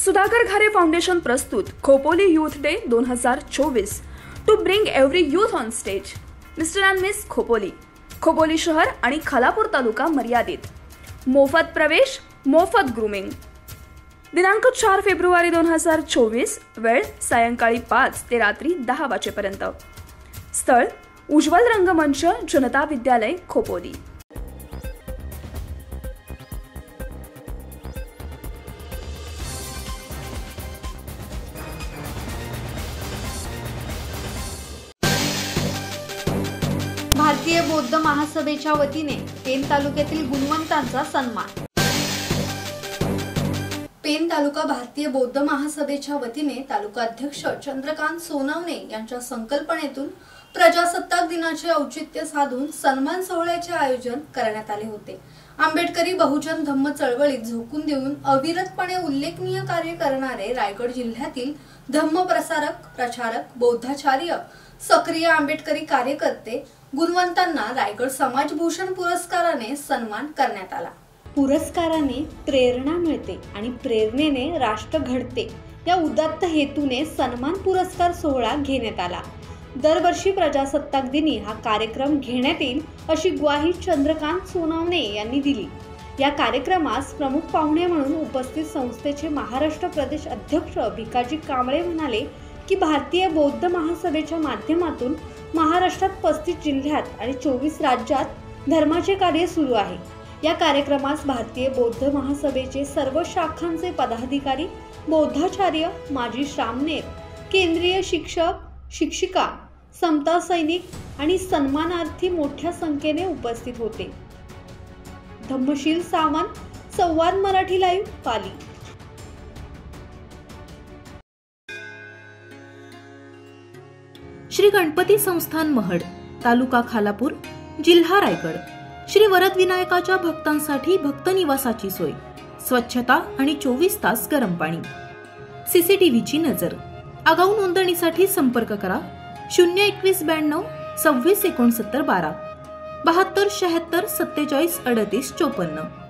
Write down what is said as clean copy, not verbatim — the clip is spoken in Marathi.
सुधाकर घारे फाउंडेशन प्रस्तुत Khopoli youth day 2024 to bring every youth on stage. Mister and miss Khopoli, Khopoli शहर आणि खालापूर तालुका मर्यादित. मोफत प्रवेश, मोफत ग्रूमिंग. दिनांक 4 फेब्रुवारी 2024. वेळ सायंकाळी 5 ते रात्री 10 वाजेपर्यंत. स्थळ उज्ज्वल रंगमंच, जनता विद्यालय, खोपोली. भारतीय बौद्ध महासभेच्या वतीने पेन तालुक्यातील गुणवंतांचा सन्मान. पेन तालुका भारतीय बौद्ध महासभेच्या वतीने तालुका अध्यक्ष चंद्रकांत सोनवणे यांच्या संकल्पनेतून प्रजासत्ताक दिनाचे औचित्य साधून सन्मान सोहळ्याचे आयोजन करण्यात आले होते. आंबेडकरी बहुजन धम्म चळवळीत झोकून देऊन अविरतपणे उल्लेखनीय कार्य करणारे रायगड जिल्ह्यातील धम्म प्रसारक, प्रचारक, बौद्धाचार्य, सक्रिय आंबेडकरी कार्यकर्ते गुणवंतांना रायगड समाजभूषण पुरस्काराने सन्मान करण्यात आला. पुरस्काराने प्रेरणा मिळते आणि प्रेरणेने राष्ट्र घडते या उदात्त हेतूने सन्मान पुरस्कार सोहळा घेण्यात आला. दरवर्षी प्रजासत्ताक दिनी हा कार्यक्रम घेण्यात येईल अशी ग्वाही चंद्रकांत सोनवणे यांनी दिली. या कार्यक्रमास प्रमुख पाहुणे म्हणून उपस्थित संस्थेचे महाराष्ट्र प्रदेश अध्यक्ष भिकाजी कांबळे म्हणाले की भारतीय बौद्ध महासभेच्या माध्यमातून महाराष्ट्रात 35 जिल्ह्यात आणि 24 राज्यात धर्माचे कार्य सुरू आहे. या कार्यक्रमास भारतीय बौद्ध महासभेचे सर्व शाखांचे पदाधिकारी, बौद्धाचार्य, माजी श्रामणेर, केंद्रीय शिक्षक, शिक्षिका, समता सैनिक आणि सन्मानार्थी मोठ्या संख्येने उपस्थित होते. धम्मशील सावंत, संवाद मराठी लाईव्ह, पाली. श्री गणपती संस्थान महड, तालुका खालापूर, जिल्हा रायगड. श्री वरद विनायकाच्या भक्तांसाठी भक्त निवासाची सोय, स्वच्छता आणि 24 तास गरम पाणी. सीसीटीव्हीची नजर. आगाऊ नोंदणीसाठी संपर्क करा 02192 26 69 12 72 76 47 38 54.